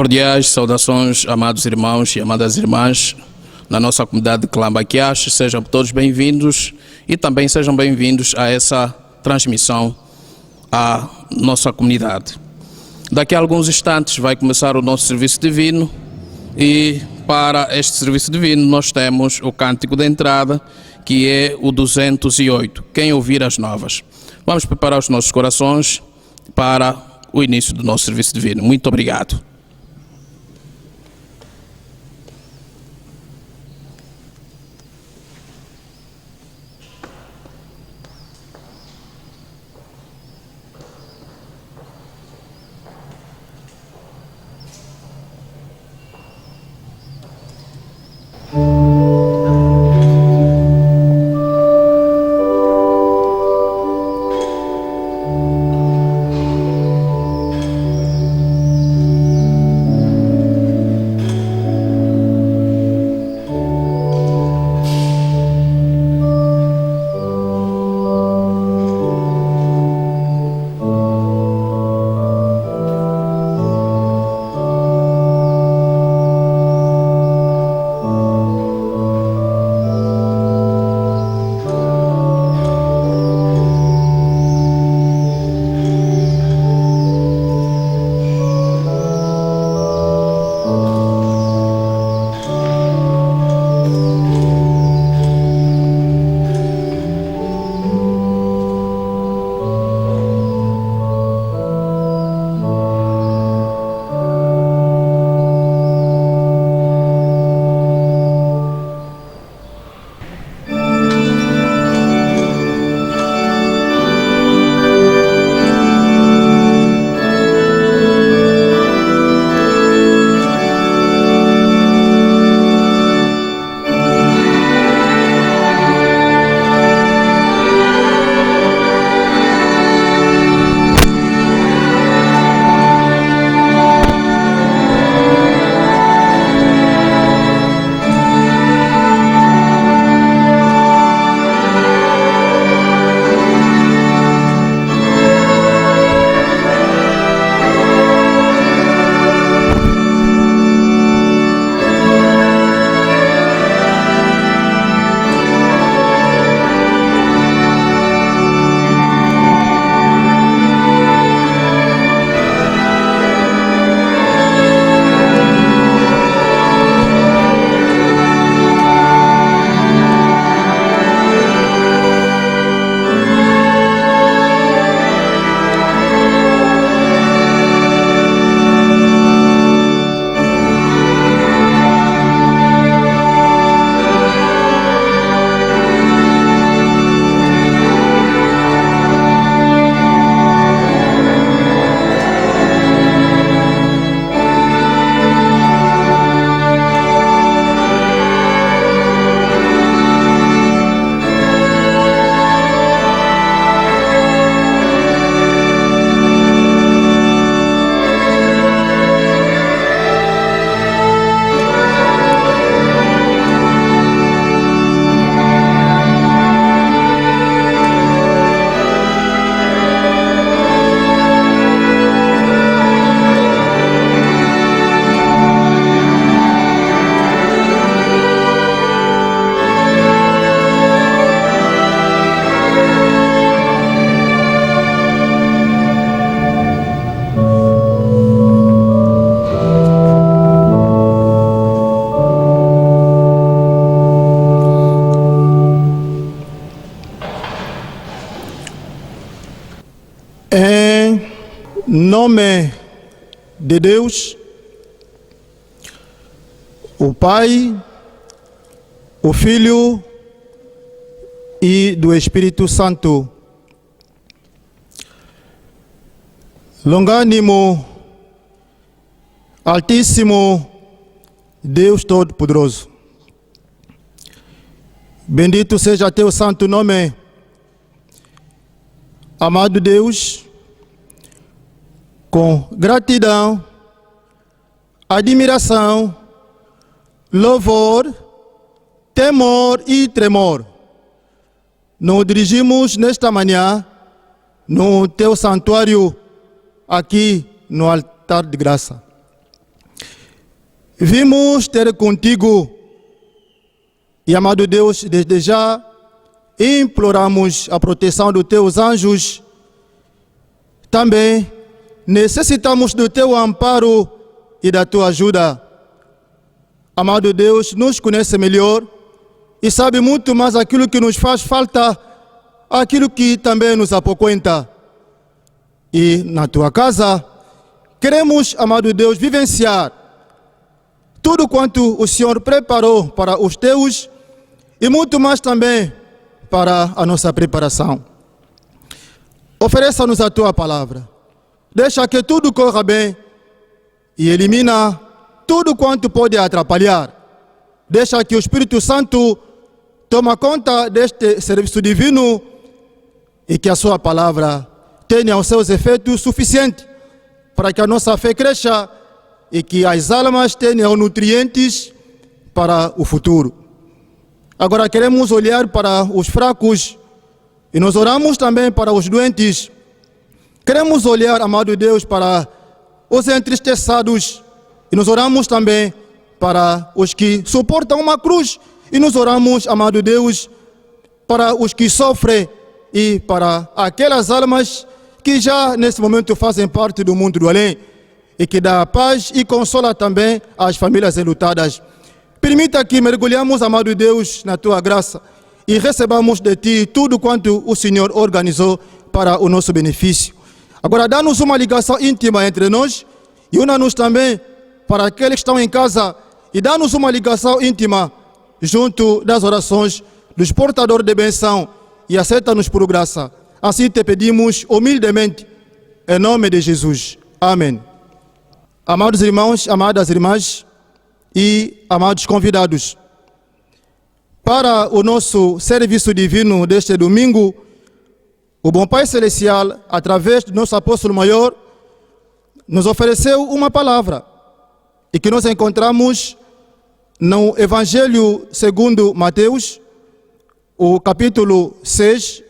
Cordiais saudações, amados irmãos e amadas irmãs, na nossa comunidade de Clambaquiache. Sejam todos bem-vindos e também sejam bem-vindos a essa transmissão à nossa comunidade. Daqui a alguns instantes vai começar o nosso serviço divino e para este serviço divino nós temos o cântico de entrada, que é o 208, Quem Ouvir as Novas. Vamos preparar os nossos corações para o início do nosso serviço divino. Muito obrigado. Nome de Deus, o Pai, o Filho e do Espírito Santo. Longânimo, Altíssimo, Deus Todo-Poderoso. Bendito seja teu santo nome, amado Deus. Com gratidão, admiração, louvor, temor e tremor, nos dirigimos nesta manhã no teu santuário, aqui no altar de graça. Vimos ter contigo e, amado Deus, desde já imploramos a proteção dos teus anjos. Também necessitamos do teu amparo e da tua ajuda. Amado Deus, nos conhece melhor e sabe muito mais aquilo que nos faz falta, aquilo que também nos apoquenta. E na tua casa, queremos, amado Deus, vivenciar tudo quanto o Senhor preparou para os teus e muito mais também para a nossa preparação. Ofereça-nos a tua palavra. Deixa que tudo corra bem e elimina tudo quanto pode atrapalhar. Deixa que o Espírito Santo tome conta deste serviço divino e que a sua palavra tenha os seus efeitos suficientes para que a nossa fé cresça e que as almas tenham nutrientes para o futuro. Agora queremos olhar para os fracos e nós oramos também para os doentes. Queremos olhar, amado Deus, para os entristeçados e nós oramos também para os que suportam uma cruz e nós oramos, amado Deus, para os que sofrem e para aquelas almas que já nesse momento fazem parte do mundo do além e que dá paz e consola também as famílias enlutadas. Permita que mergulhamos, amado Deus, na tua graça e recebamos de ti tudo quanto o Senhor organizou para o nosso benefício. Agora dá-nos uma ligação íntima entre nós e una-nos também para aqueles que estão em casa e dá-nos uma ligação íntima junto das orações dos portadores de benção e aceita-nos por graça. Assim te pedimos humildemente, em nome de Jesus. Amém. Amados irmãos, amadas irmãs e amados convidados, para o nosso serviço divino deste domingo, o bom Pai Celestial, através do nosso apóstolo maior, nos ofereceu uma palavra e que nós encontramos no Evangelho segundo Mateus, o capítulo 6,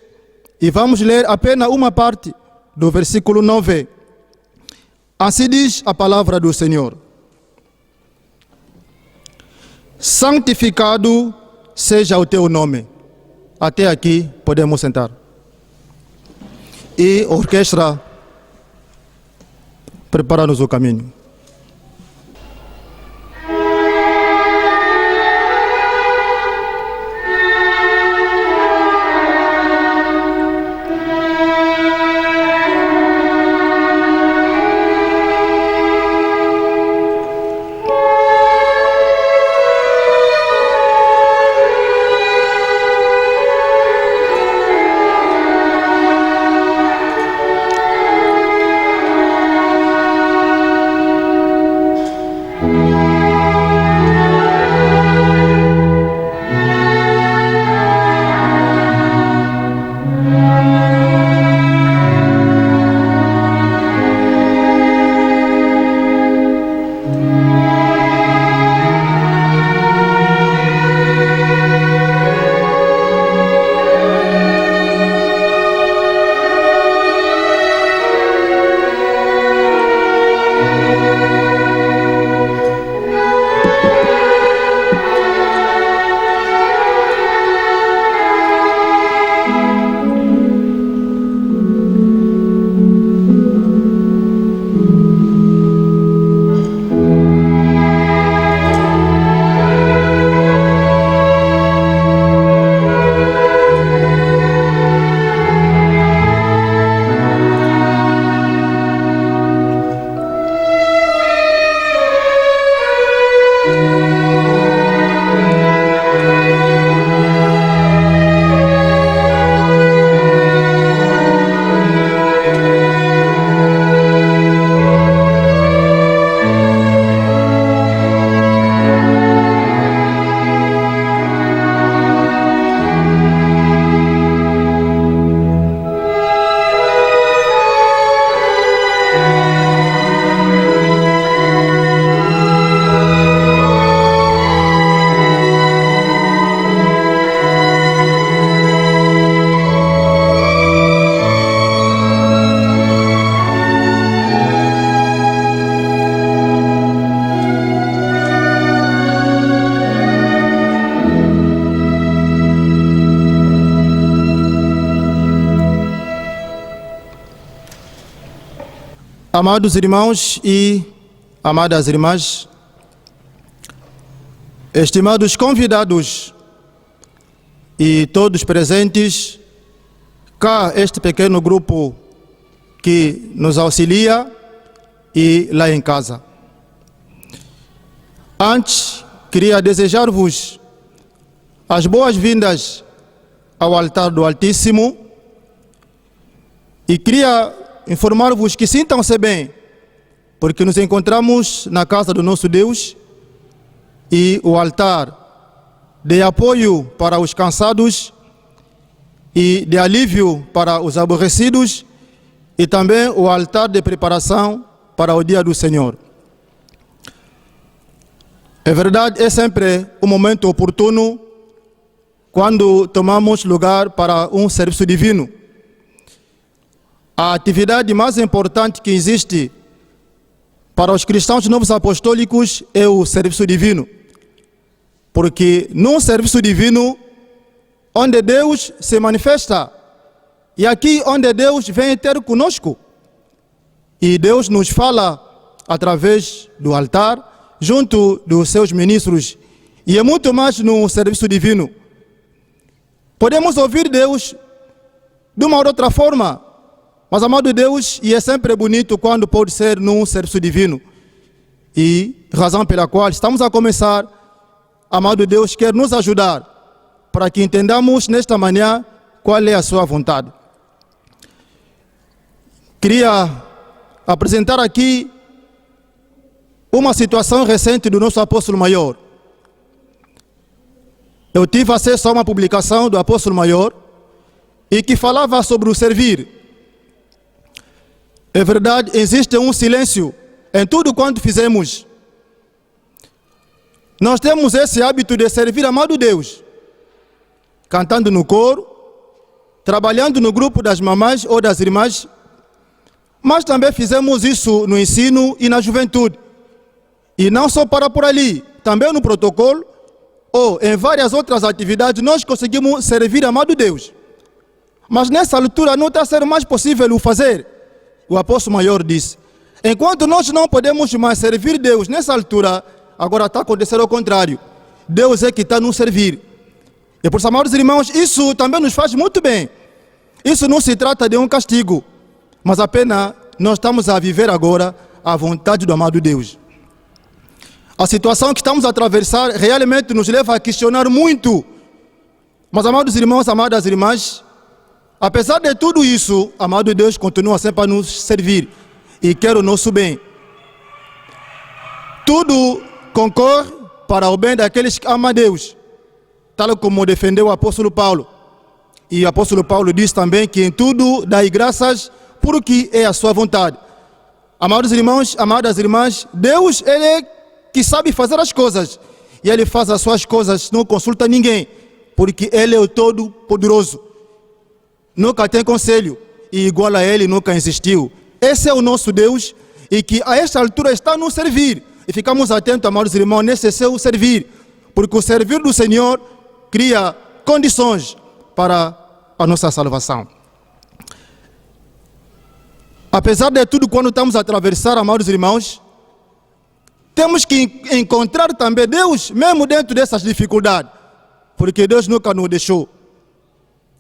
e vamos ler apenas uma parte do versículo 9. Assim diz a palavra do Senhor: santificado seja o teu nome. Até aqui podemos sentar. E a orquestra prepara-nos o caminho. Amados irmãos e amadas irmãs, estimados convidados e todos presentes, cá este pequeno grupo que nos auxilia e lá em casa. Antes, queria desejar-vos as boas-vindas ao altar do Altíssimo e queria informar-vos que sintam-se bem, porque nos encontramos na casa do nosso Deus e o altar de apoio para os cansados e de alívio para os aborrecidos e também o altar de preparação para o dia do Senhor. É verdade, é sempre um momento oportuno quando tomamos lugar para um serviço divino. A atividade mais importante que existe para os cristãos novos apostólicos é o serviço divino. Porque num serviço divino, onde Deus se manifesta, e aqui onde Deus vem ter conosco, e Deus nos fala através do altar, junto dos seus ministros, e é muito mais no serviço divino. Podemos ouvir Deus de uma ou outra forma, mas amado Deus, e é sempre bonito quando pode ser num serviço divino. E razão pela qual estamos a começar, amado Deus quer nos ajudar para que entendamos nesta manhã qual é a sua vontade. Queria apresentar aqui uma situação recente do nosso apóstolo maior. Eu tive acesso a uma publicação do apóstolo maior e que falava sobre o servir. É verdade, existe um silêncio em tudo quanto fizemos. Nós temos esse hábito de servir, amado Deus, cantando no coro, trabalhando no grupo das mamães ou das irmãs, mas também fizemos isso no ensino e na juventude. E não só para por ali, também no protocolo ou em várias outras atividades nós conseguimos servir, amado Deus. Mas nessa altura não está sendo mais possível o fazer. O apóstolo maior disse, enquanto nós não podemos mais servir Deus nessa altura, agora está acontecendo o contrário. Deus é que está nos servir. E por isso, amados irmãos, isso também nos faz muito bem. Isso não se trata de um castigo, mas apenas nós estamos a viver agora a vontade do amado Deus. A situação que estamos a atravessar realmente nos leva a questionar muito. Mas, amados irmãos, amadas irmãs, apesar de tudo isso, amado Deus continua sempre a nos servir e quer o nosso bem. Tudo concorre para o bem daqueles que amam a Deus, tal como defendeu o apóstolo Paulo. E o apóstolo Paulo diz também que em tudo dai graças porque é a sua vontade. Amados irmãos, amadas irmãs, Deus, Ele é que sabe fazer as coisas e Ele faz as suas coisas, não consulta ninguém, porque Ele é o Todo-Poderoso. Nunca tem conselho e igual a Ele nunca existiu. Esse é o nosso Deus e que a esta altura está a nos servir. E ficamos atentos, amados irmãos, nesse seu servir, porque o servir do Senhor cria condições para a nossa salvação. Apesar de tudo, quando estamos a atravessar, amados irmãos, temos que encontrar também Deus, mesmo dentro dessas dificuldades, porque Deus nunca nos deixou.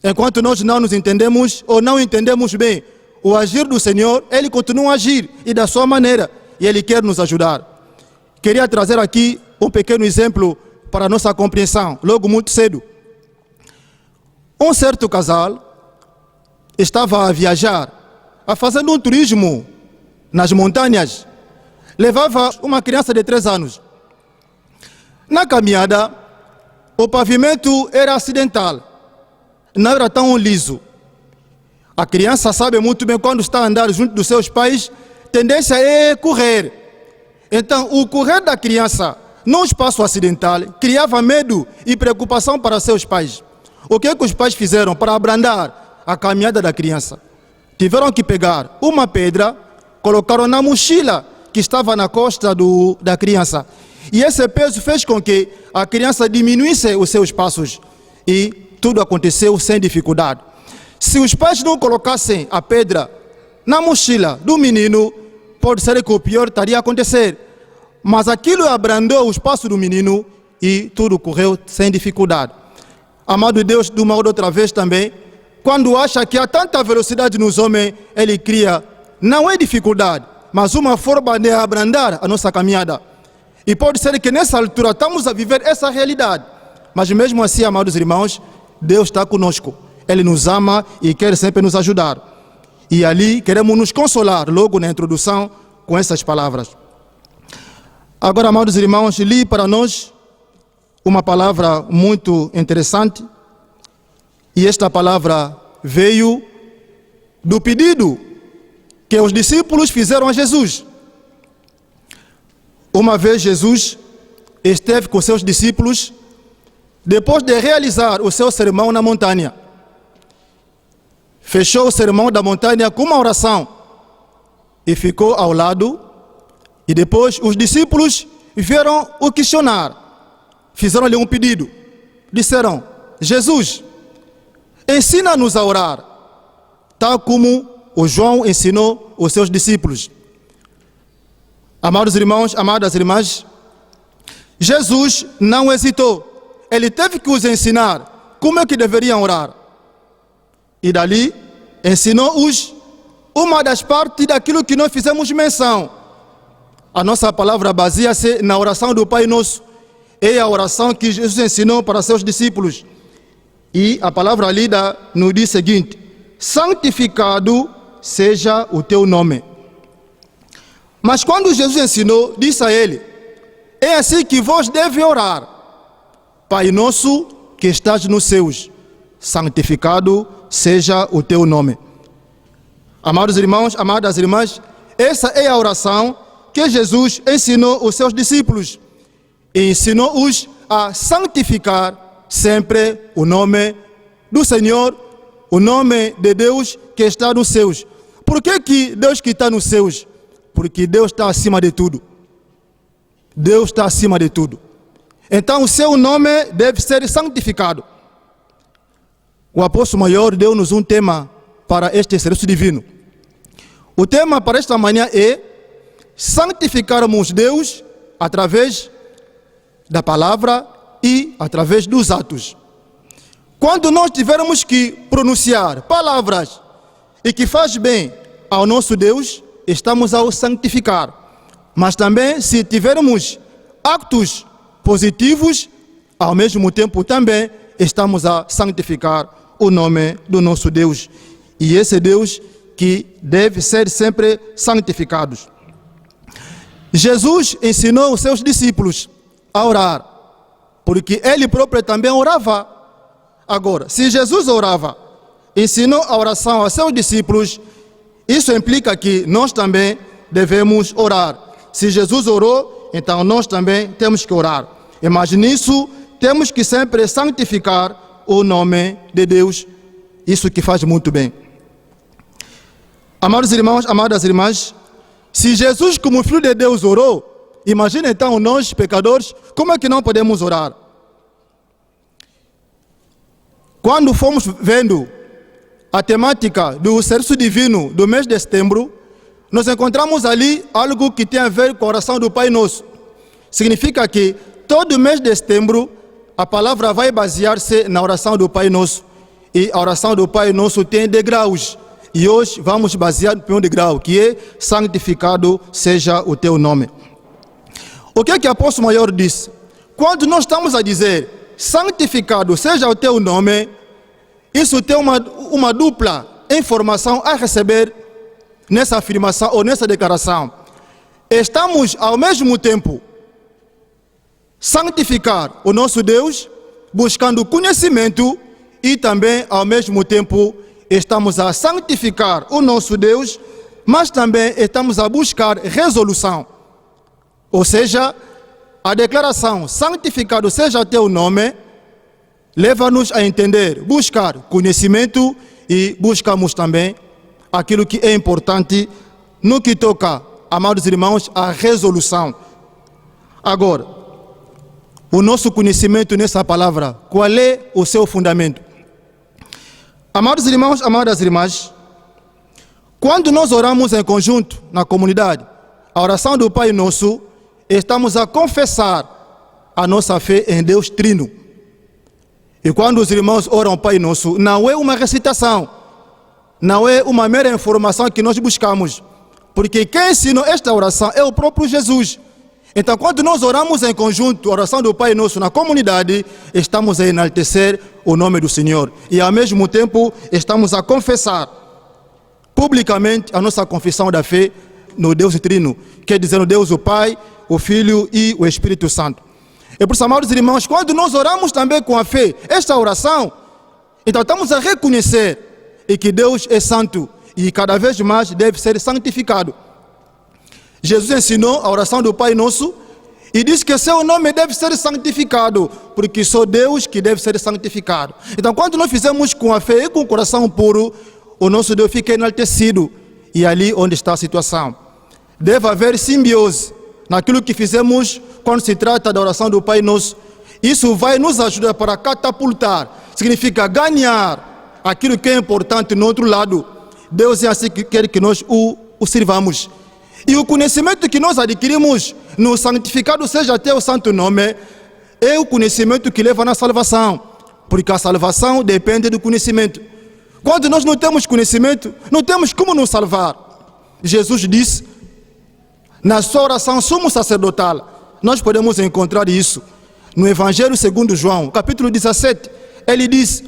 Enquanto nós não nos entendemos ou não entendemos bem o agir do Senhor, Ele continua a agir e da sua maneira, e Ele quer nos ajudar. Queria trazer aqui um pequeno exemplo para a nossa compreensão, logo muito cedo. Um certo casal estava a viajar, a fazer um turismo nas montanhas. Levava uma criança de 3 anos. Na caminhada, o pavimento era acidental. Não era tão liso. A criança sabe muito bem quando está a andar junto dos seus pais, tendência é correr. Então, o correr da criança num espaço acidental criava medo e preocupação para seus pais. O que é que os pais fizeram para abrandar a caminhada da criança? Tiveram que pegar uma pedra, colocaram na mochila que estava na costa da criança. E esse peso fez com que a criança diminuísse os seus passos. E tudo aconteceu sem dificuldade. Se os pais não colocassem a pedra na mochila do menino, pode ser que o pior estaria a acontecer. Mas aquilo abrandou o espaço do menino e tudo correu sem dificuldade. Amado Deus, de uma ou outra vez também, quando acha que há tanta velocidade nos homens, ele cria, não é dificuldade, mas uma forma de abrandar a nossa caminhada. E pode ser que nessa altura estamos a viver essa realidade. Mas mesmo assim, amados irmãos, Deus está conosco. Ele nos ama e quer sempre nos ajudar. E ali queremos nos consolar, logo na introdução, com essas palavras. Agora, amados irmãos, li para nós uma palavra muito interessante. E esta palavra veio do pedido que os discípulos fizeram a Jesus. Uma vez Jesus esteve com seus discípulos depois de realizar o seu sermão na montanha. Fechou o sermão da montanha com uma oração e ficou ao lado. E depois os discípulos vieram o questionar. Fizeram-lhe um pedido. Disseram: Jesus, ensina-nos a orar, tal como o João ensinou os seus discípulos. Amados irmãos, amadas irmãs, Jesus não hesitou. Ele teve que os ensinar como é que deveriam orar. E dali ensinou-os uma das partes daquilo que nós fizemos menção. A nossa palavra baseia-se na oração do Pai Nosso. É a oração que Jesus ensinou para seus discípulos. E a palavra lida nos diz o seguinte: santificado seja o teu nome. Mas quando Jesus ensinou, disse a ele: é assim que vós deve orar. Pai nosso que estás nos céus, santificado seja o teu nome. Amados irmãos, amadas irmãs, essa é a oração que Jesus ensinou os seus discípulos. E ensinou-os a santificar sempre o nome do Senhor, o nome de Deus que está nos céus. Por que Deus que está nos céus? Porque Deus está acima de tudo. Deus está acima de tudo. Então o seu nome deve ser santificado. O apóstolo maior deu-nos um tema para este serviço divino. O tema para esta manhã é santificarmos Deus através da palavra e através dos atos. Quando nós tivermos que pronunciar palavras e que faz bem ao nosso Deus, estamos a o santificar. Mas também se tivermos atos positivos, ao mesmo tempo também estamos a santificar o nome do nosso Deus. E esse Deus que deve ser sempre santificado. Jesus ensinou os seus discípulos a orar, porque ele próprio também orava. Agora, se Jesus orava, ensinou a oração aos seus discípulos, isso implica que nós também devemos orar. Se Jesus orou, então nós também temos que orar. Mas nisso temos que sempre santificar o nome de Deus, isso que faz muito bem. Amados irmãos, amadas irmãs, se Jesus como Filho de Deus orou, imagina então nós pecadores, como é que não podemos orar? Quando fomos vendo a temática do serviço divino do mês de setembro, nós encontramos ali algo que tem a ver com a oração do Pai Nosso. Significa que todo mês de setembro a palavra vai basear-se na oração do Pai Nosso. E a oração do Pai Nosso tem degraus. E hoje vamos basear no primeiro degrau, que é santificado seja o teu nome. O que é que o apóstolo maior diz? Quando nós estamos a dizer santificado seja o teu nome, isso tem uma dupla informação a receber nessa afirmação ou nessa declaração. Estamos ao mesmo tempo santificar o nosso Deus, buscando conhecimento, e também ao mesmo tempo estamos a santificar o nosso Deus, mas também estamos a buscar resolução. Ou seja, a declaração santificado seja teu nome leva-nos a entender, buscar conhecimento, e buscamos também aquilo que é importante no que toca, amados irmãos, a resolução. Agora, o nosso conhecimento nessa palavra, qual é o seu fundamento? Amados irmãos, amadas irmãs, quando nós oramos em conjunto na comunidade, a oração do Pai Nosso, estamos a confessar a nossa fé em Deus Trino. E quando os irmãos oram Pai Nosso, não é uma recitação, não é uma mera informação que nós buscamos, porque quem ensinou esta oração é o próprio Jesus. Então, quando nós oramos em conjunto a oração do Pai Nosso na comunidade, estamos a enaltecer o nome do Senhor. E, ao mesmo tempo, estamos a confessar publicamente a nossa confissão da fé no Deus Trino, quer dizer, no Deus o Pai, o Filho e o Espírito Santo. E por isso, amados irmãos, quando nós oramos também com a fé, esta oração, então estamos a reconhecer que Deus é santo e cada vez mais deve ser santificado. Jesus ensinou a oração do Pai Nosso e diz que seu nome deve ser santificado, porque só Deus que deve ser santificado. Então, quando nós fizemos com a fé e com o coração puro, o nosso Deus fica enaltecido. E ali onde está a situação. Deve haver simbiose naquilo que fizemos quando se trata da oração do Pai Nosso. Isso vai nos ajudar para catapultar, significa ganhar aquilo que é importante no outro lado. Deus é assim que quer que nós o sirvamos. E o conhecimento que nós adquirimos no santificado, seja até o santo nome, é o conhecimento que leva na salvação, porque a salvação depende do conhecimento. Quando nós não temos conhecimento, não temos como nos salvar. Jesus disse, na sua oração sumo sacerdotal, nós podemos encontrar isso no Evangelho segundo João, capítulo 17. Ele diz,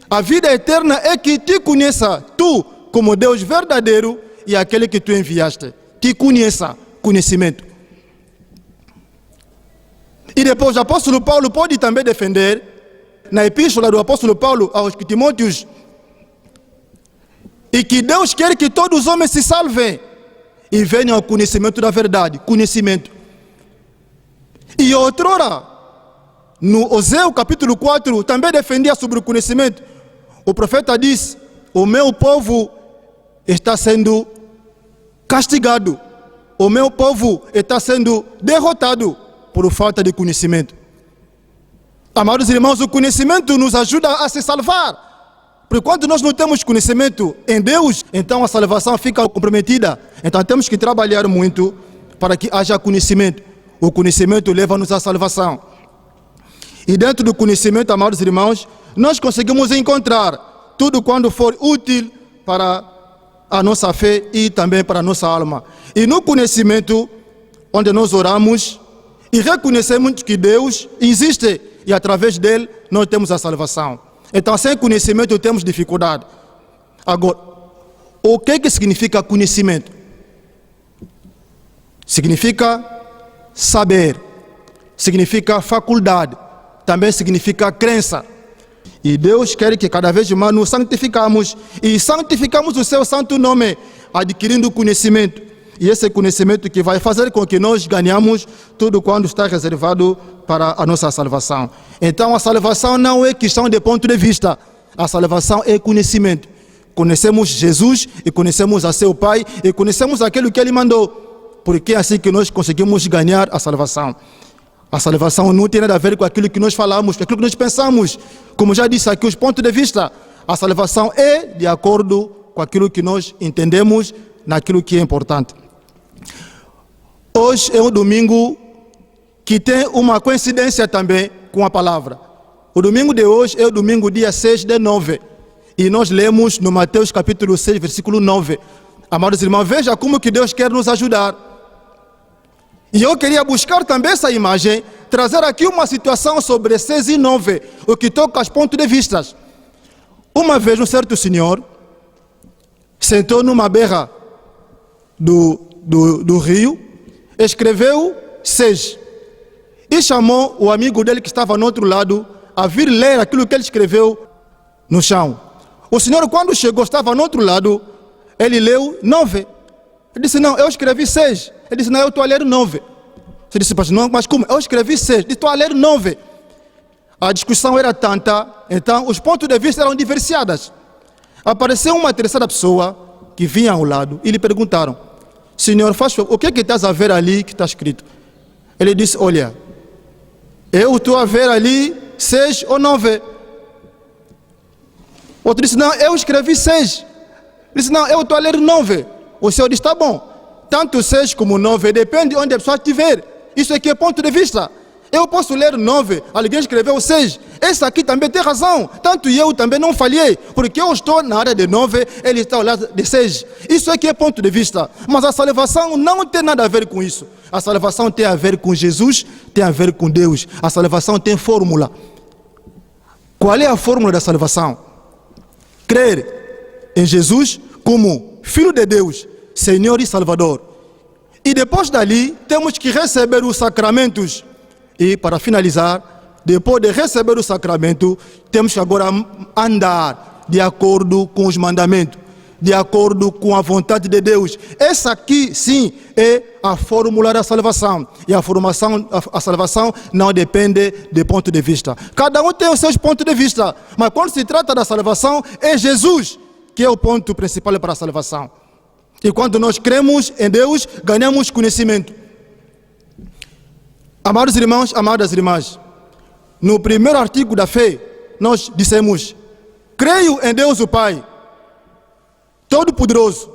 a vida eterna é que te conheça, tu, como Deus verdadeiro, e aquele que tu enviaste. Que conheça, conhecimento. E depois o apóstolo Paulo pode também defender, na epístola do apóstolo Paulo aos Timóteos, e que Deus quer que todos os homens se salvem e venham ao conhecimento da verdade, conhecimento. E outrora, no Oseu capítulo 4, também defendia sobre o conhecimento. O profeta diz, o meu povo está sendo castigado, o meu povo está sendo derrotado por falta de conhecimento. Amados irmãos, o conhecimento nos ajuda a se salvar. Porque quando nós não temos conhecimento em Deus, então a salvação fica comprometida. Então temos que trabalhar muito para que haja conhecimento. O conhecimento leva-nos à salvação. E dentro do conhecimento, amados irmãos, nós conseguimos encontrar tudo quando for útil para a nossa fé e também para a nossa alma. E no conhecimento, onde nós oramos e reconhecemos que Deus existe e através dele nós temos a salvação. Então, sem conhecimento temos dificuldade. Agora, o que significa conhecimento? Significa saber, significa faculdade, também significa crença. E Deus quer que cada vez mais nos santificamos e santificamos o seu santo nome, adquirindo conhecimento. E esse conhecimento que vai fazer com que nós ganhamos tudo quando está reservado para a nossa salvação. Então a salvação não é questão de ponto de vista. A salvação é conhecimento. Conhecemos Jesus e conhecemos a seu Pai e conhecemos aquele que Ele mandou. Porque é assim que nós conseguimos ganhar a salvação. A salvação não tem nada a ver com aquilo que nós falamos, com aquilo que nós pensamos. Como já disse aqui, os pontos de vista. A salvação é de acordo com aquilo que nós entendemos, naquilo que é importante. Hoje é um domingo que tem uma coincidência também com a palavra. O domingo de hoje é o domingo dia 6/9. E nós lemos no Mateus capítulo 6, versículo 9. Amados irmãos, veja como que Deus quer nos ajudar. E eu queria buscar também essa imagem, trazer aqui uma situação sobre 6 e 9, o que toca aos pontos de vista. Uma vez um certo senhor sentou numa beira do rio, escreveu 6 e chamou o amigo dele que estava no outro lado a vir ler aquilo que ele escreveu no chão. O senhor, quando chegou, estava no outro lado, ele leu 9. Ele disse, não, eu escrevi 6. Ele disse, não, eu estou a ler 9. Você disse, não, mas como? Eu escrevi 6. Ele disse, estou a ler 9. A discussão era tanta, então os pontos de vista eram diversificados. Apareceu uma terceira pessoa que vinha ao lado e lhe perguntaram, senhor, o que estás a ver ali que está escrito? Ele disse, olha, eu estou a ver ali 6 ou 9. Outro disse, não, eu escrevi 6. Ele disse, não, eu estou a ler 9. O senhor disse, tá bom, tanto 6 como 9, depende de onde a pessoa estiver. Isso aqui é ponto de vista. Eu posso ler 9, alguém escreveu 6. Esse aqui também tem razão. Tanto eu também não falhei, porque eu estou na área de 9, ele está ao lado de 6. Isso aqui é ponto de vista. Mas a salvação não tem nada a ver com isso. A salvação tem a ver com Jesus, tem a ver com Deus. A salvação tem fórmula. Qual é a fórmula da salvação? Crer em Jesus como Filho de Deus, Senhor e Salvador. E depois dali, temos que receber os sacramentos. E para finalizar, depois de receber o sacramento, temos que agora andar de acordo com os mandamentos, de acordo com a vontade de Deus. Essa aqui, sim, é a fórmula da salvação. E a salvação não depende de ponto de vista. Cada um tem os seus pontos de vista. Mas quando se trata da salvação, é Jesus que é o ponto principal para a salvação. E quando nós cremos em Deus, ganhamos conhecimento. Amados irmãos, amadas irmãs, no primeiro artigo da fé, nós dissemos: creio em Deus o Pai, Todo-Poderoso,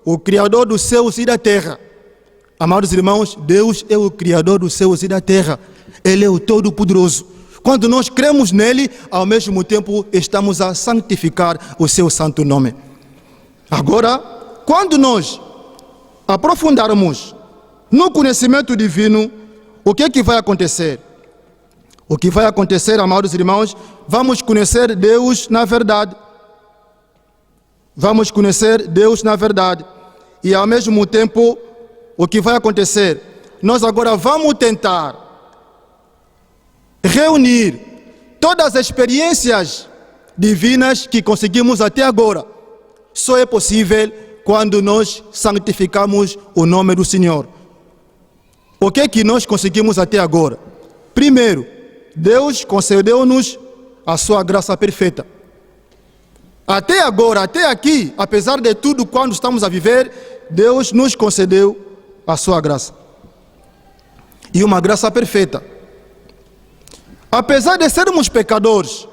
o Criador dos céus e da terra. Amados irmãos, Deus é o Criador dos céus e da terra. Ele é o Todo-Poderoso. Quando nós cremos nele, ao mesmo tempo estamos a santificar o seu santo nome. Agora, quando nós aprofundarmos no conhecimento divino, o que é que vai acontecer? O que vai acontecer, amados irmãos, vamos conhecer Deus na verdade. Vamos conhecer Deus na verdade. E ao mesmo tempo, o que vai acontecer? Nós agora vamos tentar reunir todas as experiências divinas que conseguimos até agora. Só é possível quando nós santificamos o nome do Senhor. O que é que nós conseguimos até agora? Primeiro, Deus concedeu-nos a sua graça perfeita. Até agora, até aqui, apesar de tudo quando estamos a viver, Deus nos concedeu a sua graça. E uma graça perfeita. Apesar de sermos pecadores,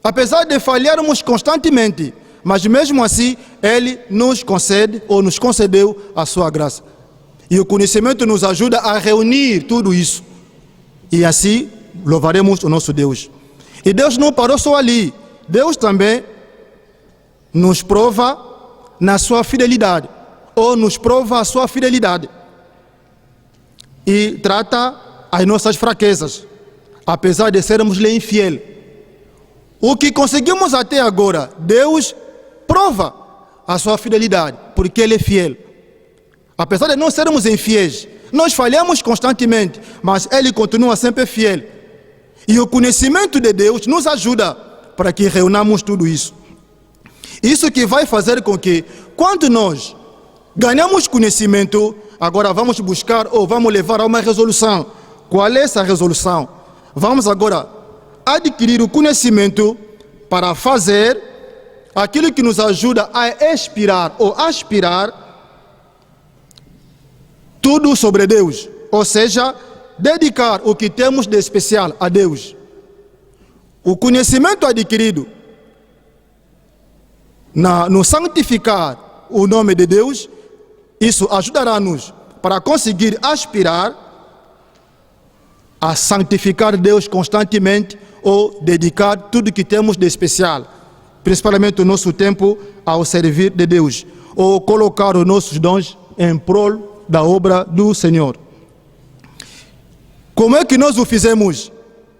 apesar de falharmos constantemente, mas mesmo assim, Ele nos concede ou nos concedeu a sua graça. E o conhecimento nos ajuda a reunir tudo isso. E assim, louvaremos o nosso Deus. E Deus não parou só ali. Deus também nos prova na sua fidelidade. Ou nos prova a sua fidelidade. E trata as nossas fraquezas. Apesar de sermos-lhe infiel. O que conseguimos até agora, Deus prova a sua fidelidade. Porque Ele é fiel. Apesar de não sermos infiéis, nós falhamos constantemente, mas Ele continua sempre fiel. E o conhecimento de Deus nos ajuda para que reunamos tudo isso. Isso que vai fazer com que, quando nós ganhamos conhecimento, agora vamos buscar ou vamos levar a uma resolução. Qual é essa resolução? Vamos agora adquirir o conhecimento para fazer aquilo que nos ajuda a expirar ou aspirar tudo sobre Deus, ou seja, dedicar o que temos de especial a Deus. O conhecimento adquirido no santificar o nome de Deus, isso ajudará-nos para conseguir aspirar a santificar Deus constantemente ou dedicar tudo que temos de especial, principalmente o nosso tempo ao servir de Deus, ou colocar os nossos dons em prol da obra do Senhor. Como é que nós o fizemos?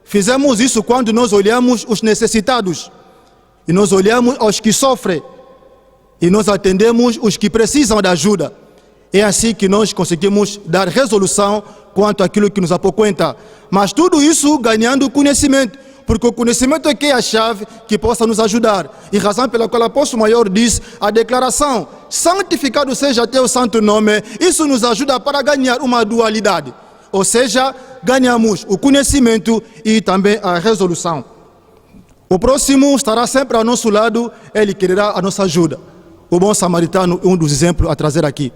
Fizemos isso quando nós olhamos os necessitados, e nós olhamos aos que sofrem, e nós atendemos os que precisam de ajuda. É assim que nós conseguimos dar resolução quanto àquilo que nos apoquenta. Mas tudo isso ganhando conhecimento, porque o conhecimento é que é a chave que possa nos ajudar. E razão pela qual o apóstolo maior diz a declaração: santificado seja teu santo nome. Isso nos ajuda para ganhar uma dualidade. Ou seja, ganhamos o conhecimento e também a resolução. O próximo estará sempre ao nosso lado, ele quererá a nossa ajuda. O bom samaritano é um dos exemplos a trazer aqui.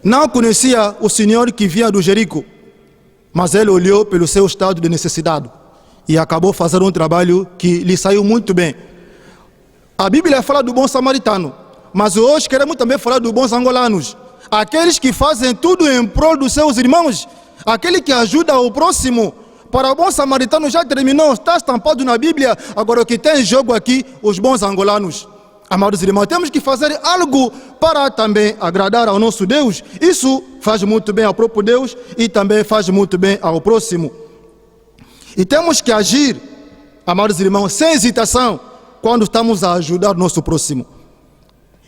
Não conhecia o Senhor que vinha do Jerico, mas ele olhou pelo seu estado de necessidade e acabou fazendo um trabalho que lhe saiu muito bem. A Bíblia fala do bom samaritano, Mas hoje queremos também falar dos bons angolanos. Aqueles que fazem tudo em prol dos seus irmãos. Aquele que ajuda o próximo. Para o bom samaritano já terminou, está estampado na Bíblia. Agora o que tem em jogo aqui, os bons angolanos. Amados irmãos, temos que fazer algo para também agradar ao nosso Deus. Isso faz muito bem ao próprio Deus e também faz muito bem ao próximo. E temos que agir, amados irmãos, sem hesitação, quando estamos a ajudar o nosso próximo.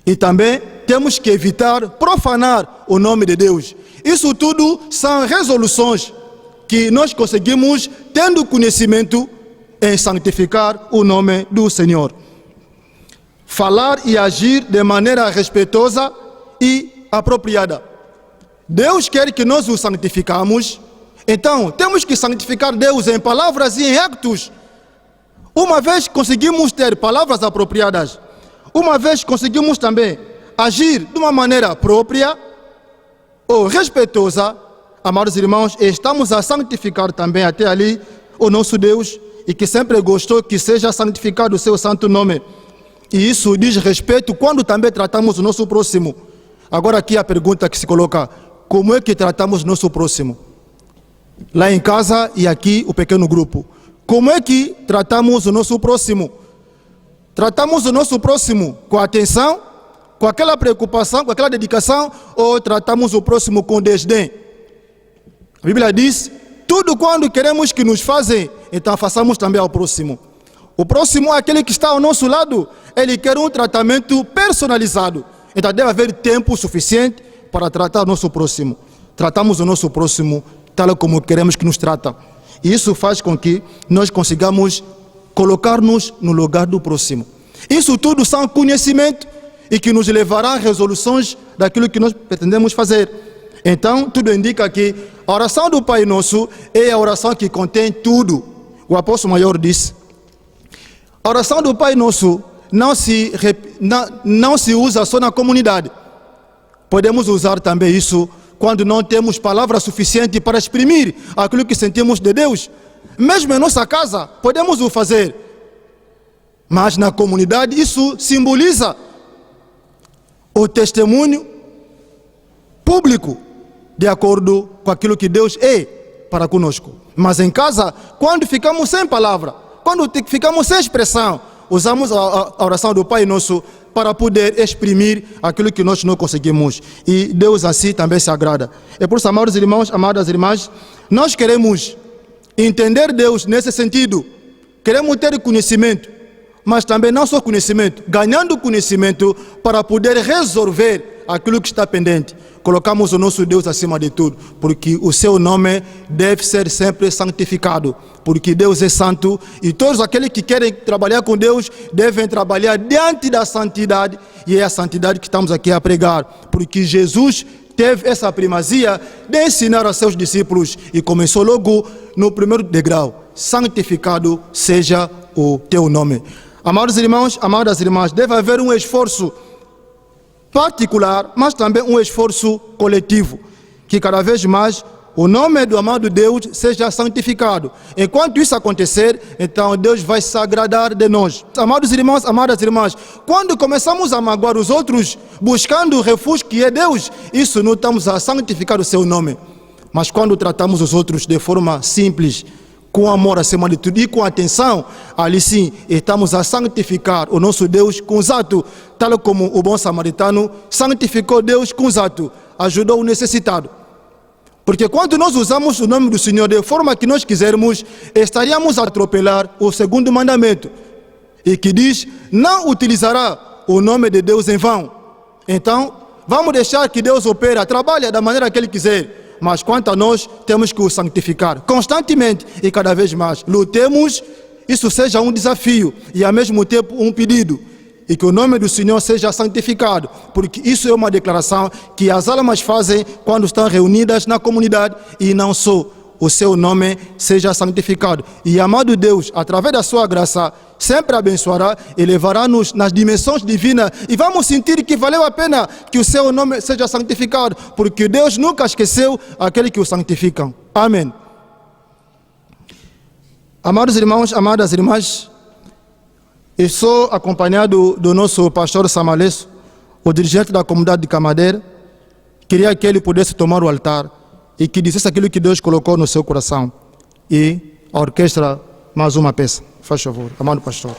E também temos que evitar profanar o nome de Deus. Isso tudo são resoluções que nós conseguimos tendo conhecimento em santificar o nome do Senhor. Falar e agir de maneira respeitosa e apropriada. Deus quer que nós o santificamos, então temos que santificar Deus em palavras e em actos. Uma vez conseguimos ter palavras apropriadas, uma vez conseguimos também agir de uma maneira própria ou respeitosa, amados irmãos, estamos a santificar também até ali o nosso Deus e que sempre gostou que seja santificado o seu santo nome. E isso diz respeito quando também tratamos o nosso próximo. Agora aqui a pergunta que se coloca: como é que tratamos o nosso próximo? Lá em casa e aqui o pequeno grupo. Como é que tratamos o nosso próximo? Tratamos o nosso próximo com atenção, com aquela preocupação, com aquela dedicação, ou tratamos o próximo com desdém? A Bíblia diz: tudo quando queremos que nos fazem, então façamos também ao próximo. O próximo é aquele que está ao nosso lado. Ele quer um tratamento personalizado. Então deve haver tempo suficiente para tratar o nosso próximo. Tratamos o nosso próximo tal como queremos que nos trata. E isso faz com que nós consigamos colocar-nos no lugar do próximo. Isso tudo são conhecimento e que nos levará a resoluções daquilo que nós pretendemos fazer. Então, tudo indica que a oração do Pai Nosso é a oração que contém tudo. O apóstolo maior disse: a oração do Pai Nosso não se usa só na comunidade. Podemos usar também isso quando não temos palavra suficiente para exprimir aquilo que sentimos de Deus. Mesmo em nossa casa, podemos o fazer. Mas na comunidade, isso simboliza o testemunho público de acordo com aquilo que Deus é para conosco. Mas em casa, quando ficamos sem palavra, quando ficamos sem expressão, usamos a oração do Pai Nosso para poder exprimir aquilo que nós não conseguimos. E Deus assim também se agrada. É por isso, amados irmãos, amadas irmãs, nós queremos entender Deus nesse sentido. Queremos ter conhecimento, mas também não só conhecimento, ganhando conhecimento para poder resolver aquilo que está pendente. Colocamos o nosso Deus acima de tudo, porque o seu nome deve ser sempre santificado, porque Deus é santo e todos aqueles que querem trabalhar com Deus devem trabalhar diante da santidade, e é a santidade que estamos aqui a pregar, porque Jesus teve essa primazia de ensinar aos seus discípulos e começou logo no primeiro degrau: santificado seja o teu nome. Amados irmãos, amadas irmãs, deve haver um esforço particular, mas também um esforço coletivo, que cada vez mais o nome do amado Deus seja santificado. Enquanto isso acontecer, então Deus vai se agradar de nós. Amados irmãos, amadas irmãs, quando começamos a magoar os outros, buscando o refúgio que é Deus, isso não estamos a santificar o seu nome. Mas quando tratamos os outros de forma simples, com amor acima de tudo e com atenção, ali sim estamos a santificar o nosso Deus com os atos, tal como o bom samaritano santificou Deus com os atos, ajudou o necessitado. Porque quando nós usamos o nome do Senhor de forma que nós quisermos, estaríamos a atropelar o segundo mandamento, e que diz: não utilizará o nome de Deus em vão. Então, vamos deixar que Deus opera, trabalha da maneira que Ele quiser. Mas quanto a nós, temos que o santificar constantemente e cada vez mais. Lutemos, isso seja um desafio e ao mesmo tempo um pedido. E que o nome do Senhor seja santificado, porque isso é uma declaração que as almas fazem quando estão reunidas na comunidade, e não só. O seu nome seja santificado. E amado Deus, através da sua graça, sempre abençoará e levará-nos nas dimensões divinas, e vamos sentir que valeu a pena que o seu nome seja santificado, porque Deus nunca esqueceu aquele que o santificam. Amém. Amados irmãos, amadas irmãs, eu sou acompanhado do nosso pastor Samalesso, o dirigente da comunidade de Camadeira, queria que ele pudesse tomar o altar e que dissesse aquilo que Deus colocou no seu coração. E a orquestra, mais uma peça. Faz favor, amado pastor.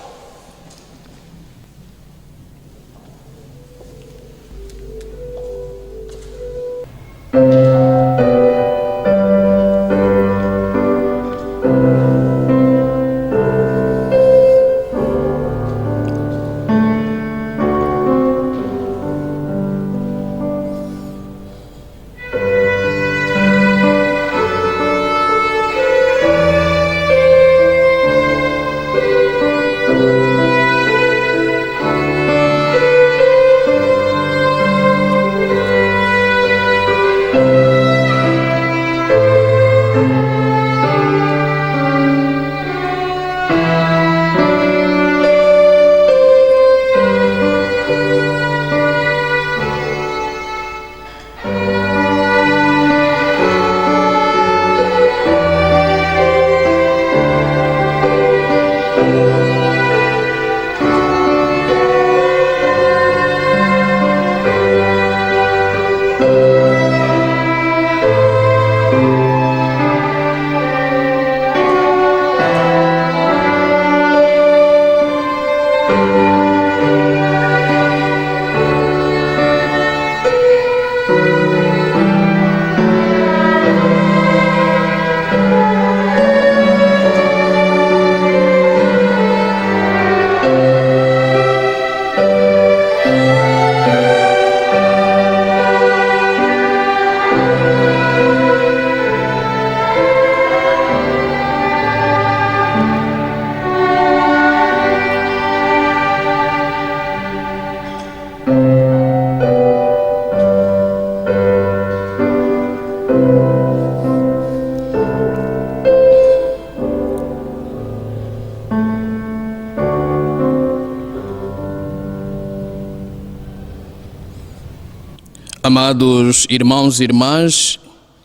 Amados irmãos e irmãs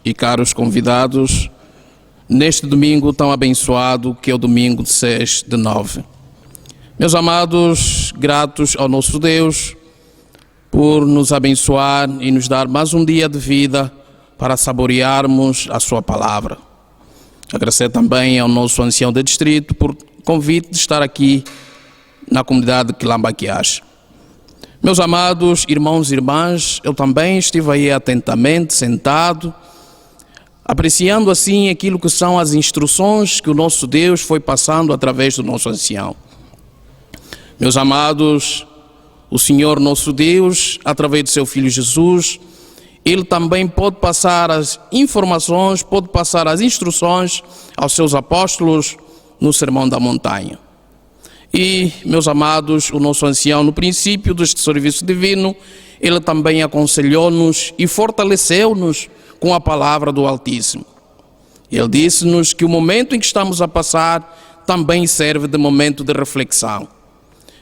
e caros convidados, neste domingo tão abençoado que é o domingo de 6/9. Meus amados, gratos ao nosso Deus por nos abençoar e nos dar mais um dia de vida para saborearmos a sua palavra. Agradecer também ao nosso ancião de distrito por convite de estar aqui na comunidade de Quilambaquiache. Meus amados irmãos e irmãs, eu também estive aí atentamente sentado, apreciando assim aquilo que são as instruções que o nosso Deus foi passando através do nosso ancião. Meus amados, o Senhor nosso Deus, através do seu Filho Jesus, Ele também pode passar as informações, pode passar as instruções aos seus apóstolos no Sermão da Montanha. E, meus amados, o nosso ancião, no princípio deste serviço divino, ele também aconselhou-nos e fortaleceu-nos com a palavra do Altíssimo. Ele disse-nos que o momento em que estamos a passar também serve de momento de reflexão.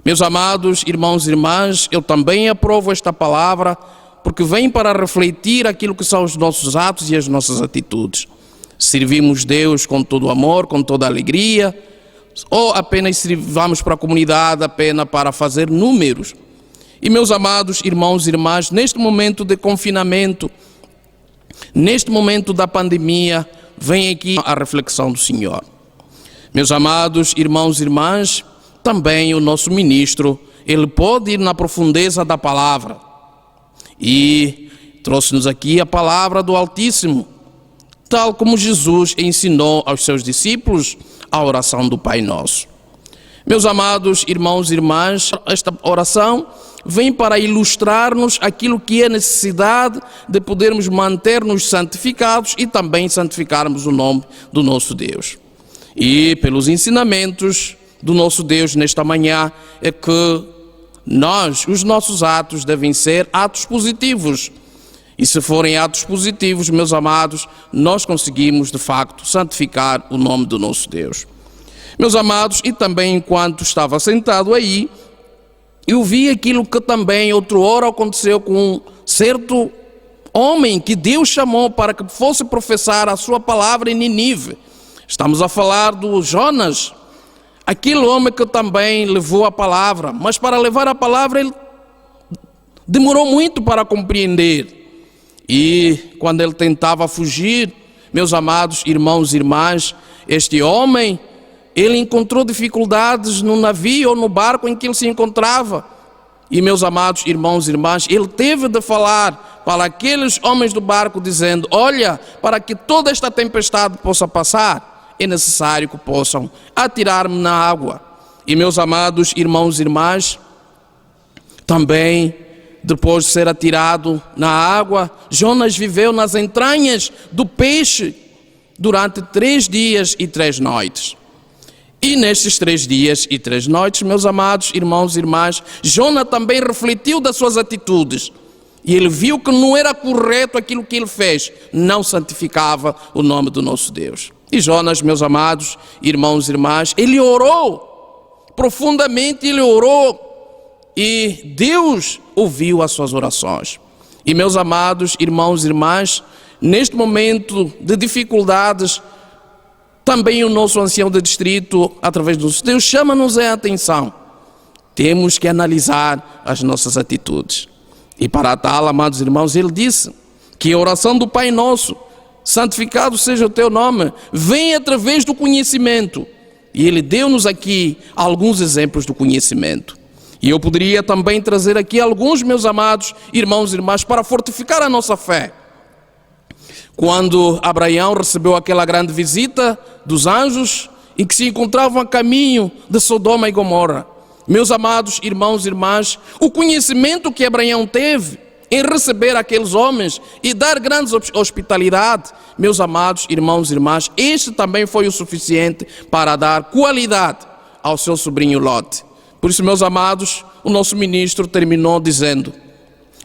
Meus amados irmãos e irmãs, eu também aprovo esta palavra porque vem para refletir aquilo que são os nossos atos e as nossas atitudes. Servimos Deus com todo o amor, com toda a alegria, ou apenas servamos para a comunidade apenas para fazer números. E meus amados irmãos e irmãs, neste momento de confinamento, neste momento da pandemia, vem aqui a reflexão do Senhor. Meus amados irmãos e irmãs, também o nosso ministro, ele pode ir na profundeza da palavra. E trouxe-nos aqui a palavra do Altíssimo, tal como Jesus ensinou aos seus discípulos a oração do Pai Nosso. Meus amados irmãos e irmãs, esta oração vem para ilustrar-nos aquilo que é necessidade de podermos manter-nos santificados e também santificarmos o nome do nosso Deus. E pelos ensinamentos do nosso Deus nesta manhã é que os nossos atos devem ser atos positivos. E se forem atos positivos, meus amados, nós conseguimos de facto santificar o nome do nosso Deus. Meus amados, e também enquanto estava sentado aí, eu vi aquilo que também outrora aconteceu com um certo homem que Deus chamou para que fosse professar a sua palavra em Nínive. Estamos a falar do Jonas, aquele homem que também levou a palavra, mas para levar a palavra ele demorou muito para compreender. E quando ele tentava fugir, meus amados irmãos e irmãs, este homem, ele encontrou dificuldades no navio ou no barco em que ele se encontrava. E meus amados irmãos e irmãs, ele teve de falar para aqueles homens do barco dizendo: olha, para que toda esta tempestade possa passar, é necessário que possam atirar-me na água. E meus amados irmãos e irmãs, também depois de ser atirado na água, Jonas viveu nas entranhas do peixe durante 3 dias e 3 noites. E nestes 3 dias e 3 noites, meus amados irmãos e irmãs, Jonas também refletiu das suas atitudes. E ele viu que não era correto aquilo que ele fez, não santificava o nome do nosso Deus. E Jonas, meus amados irmãos e irmãs, ele orou profundamente, ele orou. E Deus ouviu as suas orações. E meus amados irmãos e irmãs, neste momento de dificuldades, também o nosso ancião de distrito, através do Deus, chama-nos a atenção. Temos que analisar as nossas atitudes. E para tal, amados irmãos, ele disse que a oração do Pai Nosso, santificado seja o teu nome, vem através do conhecimento. E ele deu-nos aqui alguns exemplos do conhecimento. E eu poderia também trazer aqui alguns, meus amados irmãos e irmãs, para fortificar a nossa fé. Quando Abraão recebeu aquela grande visita dos anjos e que se encontravam a caminho de Sodoma e Gomorra, meus amados irmãos e irmãs, o conhecimento que Abraão teve em receber aqueles homens e dar grande hospitalidade, meus amados irmãos e irmãs, este também foi o suficiente para dar qualidade ao seu sobrinho Lote. Por isso, meus amados, o nosso ministro terminou dizendo: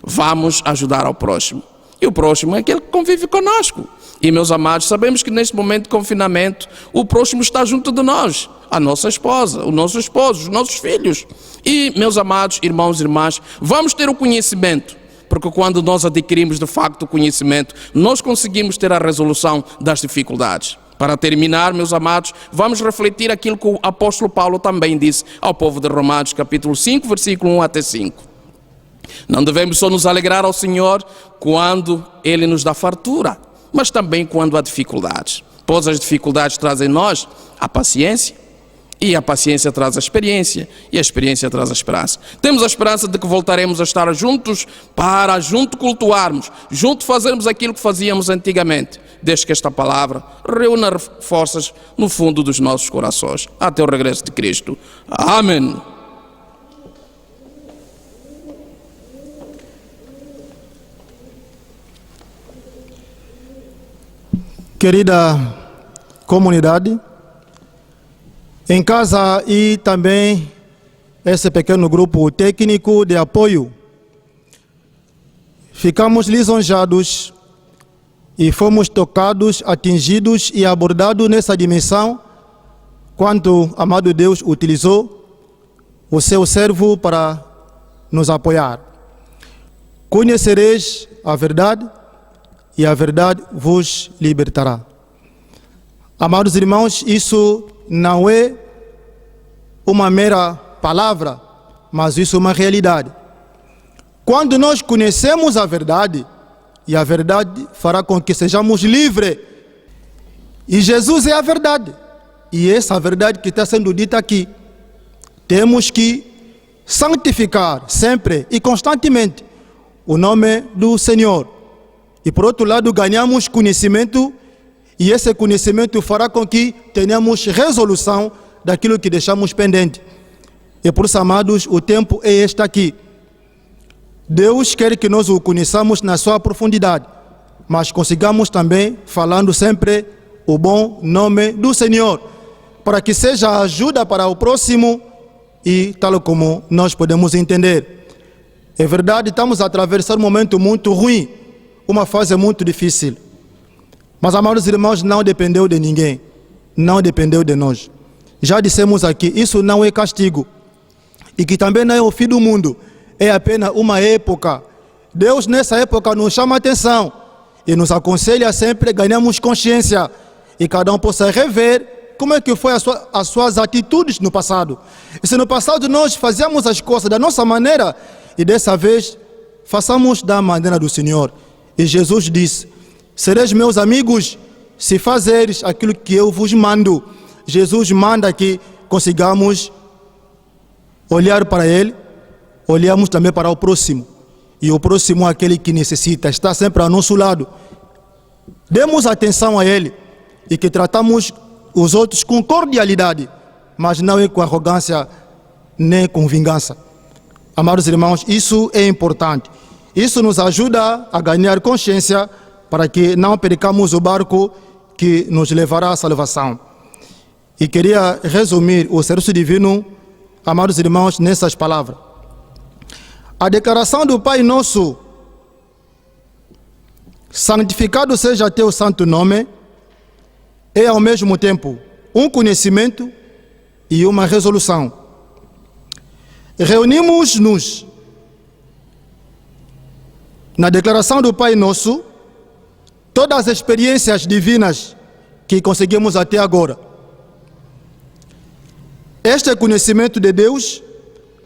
vamos ajudar ao próximo. E o próximo é aquele que convive conosco. E, meus amados, sabemos que neste momento de confinamento, o próximo está junto de nós, a nossa esposa, o nosso esposo, os nossos filhos. E, meus amados irmãos e irmãs, vamos ter o conhecimento, porque quando nós adquirimos de facto o conhecimento, nós conseguimos ter a resolução das dificuldades. Para terminar, meus amados, vamos refletir aquilo que o apóstolo Paulo também disse ao povo de Romanos, capítulo 5, versículo 1 até 5. Não devemos só nos alegrar ao Senhor quando Ele nos dá fartura, mas também quando há dificuldades. Pois as dificuldades trazem em nós a paciência, e a paciência traz a experiência, e a experiência traz a esperança. Temos a esperança de que voltaremos a estar juntos para junto cultuarmos, junto fazermos aquilo que fazíamos antigamente, desde que esta palavra reúna forças no fundo dos nossos corações, até o regresso de Cristo. Amém. Querida comunidade, em casa e também esse pequeno grupo técnico de apoio, ficamos lisonjados e fomos tocados, atingidos e abordados nessa dimensão quando amado Deus utilizou o seu servo para nos apoiar. Conhecereis a verdade e a verdade vos libertará. Amados irmãos, isso não é uma mera palavra, mas isso é uma realidade. Quando nós conhecemos a verdade, e a verdade fará com que sejamos livres, e Jesus é a verdade, e essa verdade que está sendo dita aqui, temos que santificar sempre e constantemente o nome do Senhor. E por outro lado, ganhamos conhecimento, e esse conhecimento fará com que tenhamos resolução daquilo que deixamos pendente. E por isso, amados, o tempo é este aqui. Deus quer que nós o conheçamos na sua profundidade, mas consigamos também falando sempre o bom nome do Senhor, para que seja ajuda para o próximo e tal como nós podemos entender. É verdade, estamos a atravessar um momento muito ruim, uma fase muito difícil. Mas, amados irmãos, não dependeu de ninguém, não dependeu de nós. Já dissemos aqui, isso não é castigo, e que também não é o fim do mundo, é apenas uma época. Deus nessa época nos chama a atenção e nos aconselha sempre, ganhamos consciência, e cada um possa rever como é que foi as suas atitudes no passado. E se no passado nós fazíamos as coisas da nossa maneira, e dessa vez façamos da maneira do Senhor. E Jesus disse: sereis meus amigos se fazeres aquilo que eu vos mando. Jesus manda que consigamos olhar para Ele, olhamos também para o próximo. E o próximo é aquele que necessita, está sempre ao nosso lado. Demos atenção a Ele e que tratamos os outros com cordialidade, mas não é com arrogância nem com vingança. Amados irmãos, isso é importante. Isso nos ajuda a ganhar consciência para que não percamos o barco que nos levará à salvação. E queria resumir o serviço divino, amados irmãos, nessas palavras. A declaração do Pai Nosso: santificado seja teu santo nome, é ao mesmo tempo um conhecimento e uma resolução. Reunimos-nos na declaração do Pai Nosso todas as experiências divinas que conseguimos até agora. Este conhecimento de Deus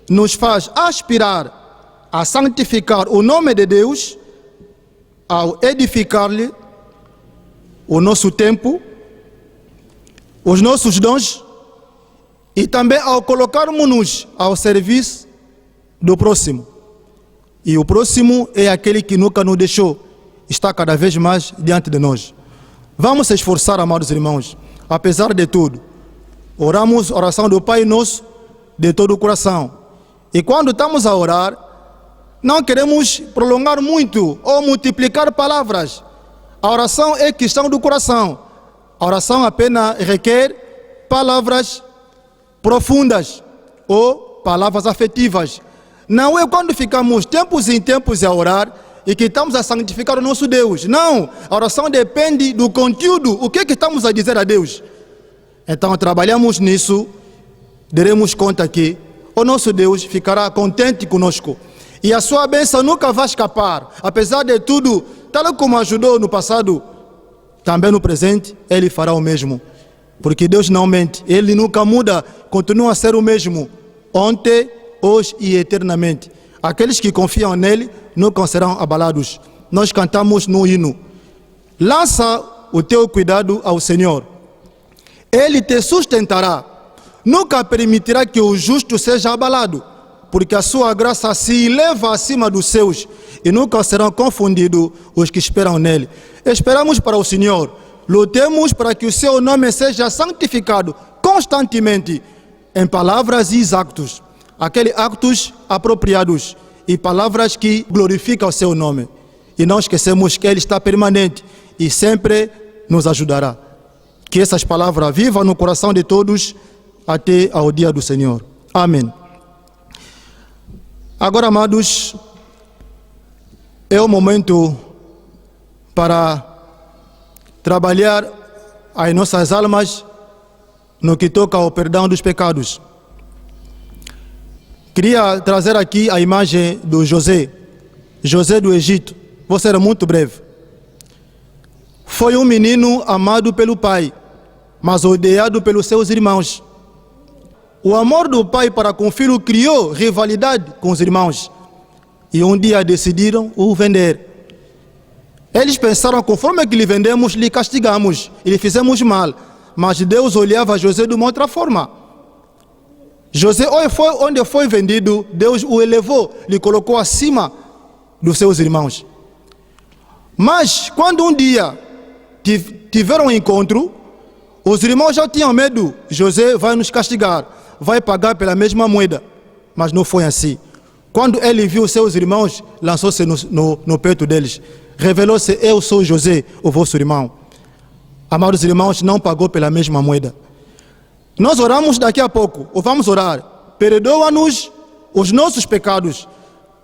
nos faz aspirar a santificar o nome de Deus ao edificar-lhe o nosso tempo, os nossos dons e também ao colocarmos-nos ao serviço do próximo. E o próximo é aquele que nunca nos deixou, está cada vez mais diante de nós. Vamos se esforçar, amados irmãos, apesar de tudo. Oramos a oração do Pai Nosso de todo o coração. E quando estamos a orar, não queremos prolongar muito ou multiplicar palavras. A oração é questão do coração. A oração apenas requer palavras profundas ou palavras afetivas. Não é quando ficamos tempos em tempos a orar e que estamos a santificar o nosso Deus. Não, a oração depende do conteúdo. O que estamos a dizer a Deus? Então, trabalhamos nisso, daremos conta que o nosso Deus ficará contente conosco. E a sua bênção nunca vai escapar. Apesar de tudo, tal como ajudou no passado, também no presente, Ele fará o mesmo. Porque Deus não mente, Ele nunca muda, continua a ser o mesmo, ontem, hoje e eternamente. Aqueles que confiam nele nunca serão abalados. Nós cantamos no hino: lança o teu cuidado ao Senhor, Ele te sustentará, nunca permitirá que o justo seja abalado, porque a sua graça se eleva acima dos seus e nunca serão confundidos os que esperam nele. Esperamos para o Senhor, lutemos para que o seu nome seja santificado constantemente em palavras e actos, aqueles actos apropriados e palavras que glorificam o seu nome. E não esquecemos que Ele está permanente e sempre nos ajudará. Que essas palavras vivam no coração de todos até ao dia do Senhor. Amém. Agora, amados, é o momento para trabalhar as nossas almas no que toca ao perdão dos pecados. Queria trazer aqui a imagem do José do Egito. Vou ser muito breve. Foi um menino amado pelo pai, mas odiado pelos seus irmãos. O amor do pai para com o filho criou rivalidade com os irmãos. E um dia decidiram o vender. Eles pensaram: conforme que lhe vendemos, lhe castigamos e lhe fizemos mal. Mas Deus olhava José de uma outra forma. José, onde foi vendido, Deus o elevou, lhe colocou acima dos seus irmãos. Mas quando um dia tiveram um encontro, os irmãos já tinham medo: José vai nos castigar, vai pagar pela mesma moeda. Mas não foi assim. Quando ele viu seus irmãos, lançou-se no peito deles. Revelou-se: eu sou José, o vosso irmão. Amados irmãos, não pagou pela mesma moeda. Nós oramos daqui a pouco, ou vamos orar: perdoa-nos os nossos pecados,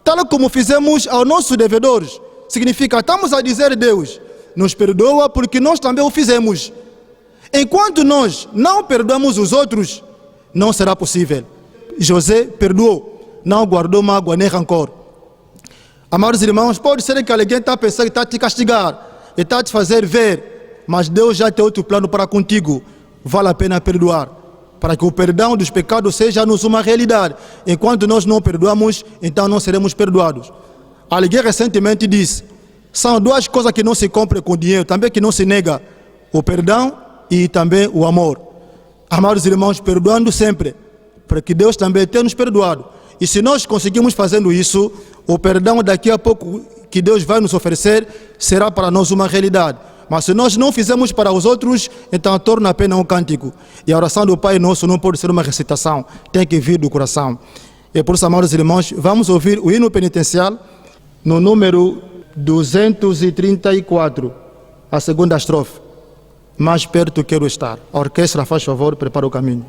tal como fizemos aos nossos devedores. Significa, estamos a dizer: Deus, nos perdoa porque nós também o fizemos. Enquanto nós não perdoamos os outros, não será possível. José perdoou, não guardou mágoa nem rancor. Amados irmãos, pode ser que alguém está pensando que está a te castigar, e está a te fazer ver, mas Deus já tem outro plano para contigo. Vale a pena perdoar, para que o perdão dos pecados seja-nos uma realidade. Enquanto nós não perdoamos, então não seremos perdoados. Alguém recentemente disse, são duas coisas que não se compram com dinheiro, também que não se nega, o perdão e também o amor. Amados irmãos, perdoando sempre, para que Deus também tenha nos perdoado. E se nós conseguimos fazendo isso, o perdão daqui a pouco que Deus vai nos oferecer será para nós uma realidade. Mas se nós não fizermos para os outros, então torna apenas um cântico. E a oração do Pai Nosso não pode ser uma recitação, tem que vir do coração. E por isso, amados irmãos, vamos ouvir o hino penitencial no número 234, a segunda estrofe. Mais perto quero estar. A orquestra, faz favor, prepara o caminho.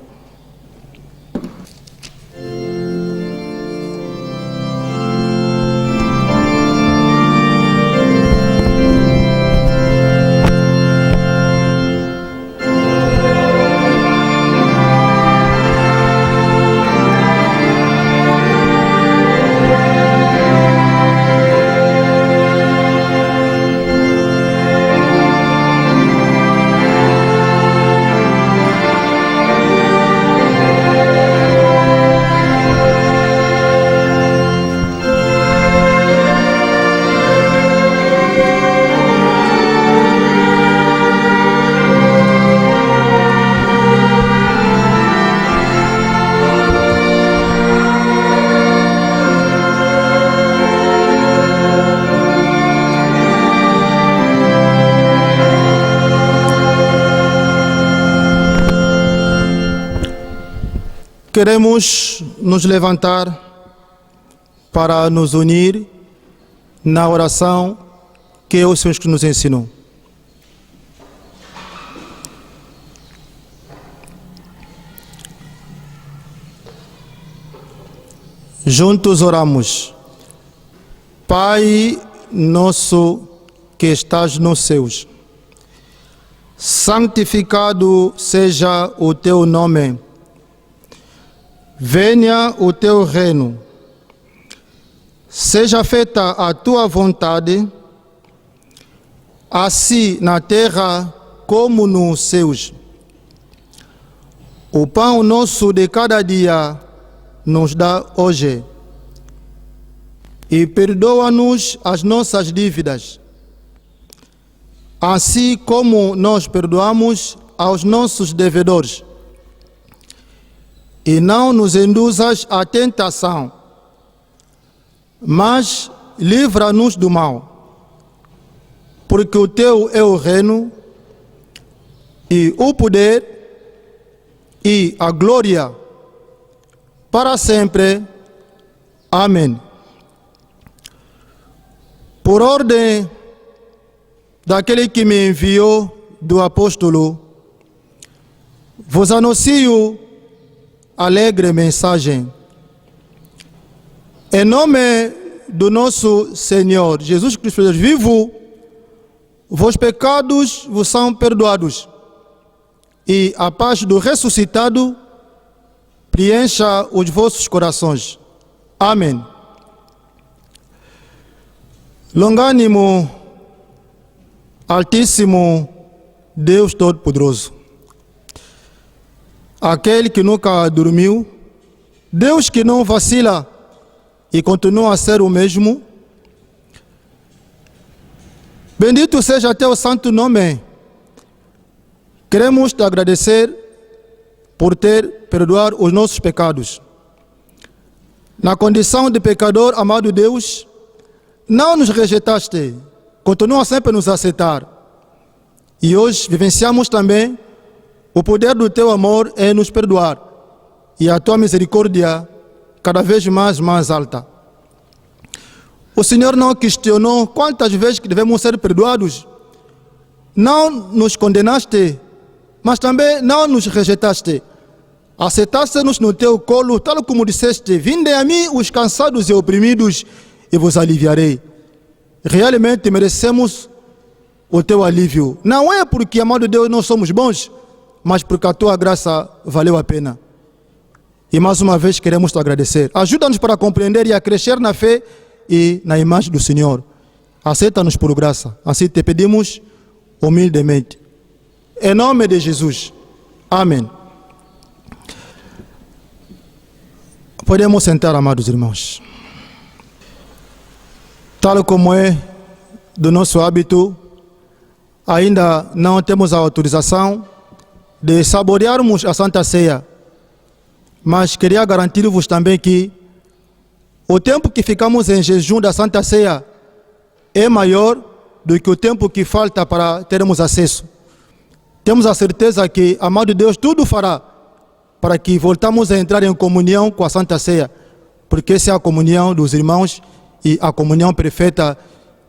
Queremos nos levantar para nos unir na oração que o Senhor nos ensinou. Juntos oramos. Pai nosso que estás nos céus, santificado seja o teu nome. Venha o teu reino, seja feita a tua vontade, assim na terra como nos céus. O pão nosso de cada dia nos dá hoje, e perdoa-nos as nossas dívidas, assim como nós perdoamos aos nossos devedores. E não nos induzas à tentação, mas livra-nos do mal. Porque o teu é o reino, e o poder, e a glória, para sempre. Amém. Por ordem daquele que me enviou, do apóstolo, vos anuncio alegre mensagem. Em nome do nosso Senhor Jesus Cristo Deus vivo, vos pecados vos são perdoados, e a paz do ressuscitado preencha os vossos corações. Amém. Longânimo, Altíssimo Deus Todo-Poderoso, aquele que nunca dormiu, Deus que não vacila e continua a ser o mesmo. Bendito seja teu santo nome. Queremos te agradecer por ter perdoado os nossos pecados. Na condição de pecador, amado Deus, não nos rejeitaste, continua sempre a nos aceitar. E hoje vivenciamos também o poder do teu amor em nos perdoar, e a tua misericórdia cada vez mais alta. O Senhor não questionou quantas vezes que devemos ser perdoados. Não nos condenaste, mas também não nos rejeitaste. Aceitaste-nos no teu colo, tal como disseste: vinde a mim os cansados e oprimidos, e vos aliviarei. Realmente merecemos o teu alívio. Não é porque, amado Deus, nós somos bons, mas porque a tua graça valeu a pena. E mais uma vez queremos te agradecer. Ajuda-nos para compreender e a crescer na fé e na imagem do Senhor. Aceita-nos por graça. Assim te pedimos humildemente. Em nome de Jesus. Amém. Podemos sentar, amados irmãos. Tal como é do nosso hábito, ainda não temos a autorização de saborearmos a Santa Ceia. Mas queria garantir-vos também que o tempo que ficamos em jejum da Santa Ceia é maior do que o tempo que falta para termos acesso. Temos a certeza que, amado Deus, tudo fará para que voltamos a entrar em comunhão com a Santa Ceia, porque essa é a comunhão dos irmãos e a comunhão perfeita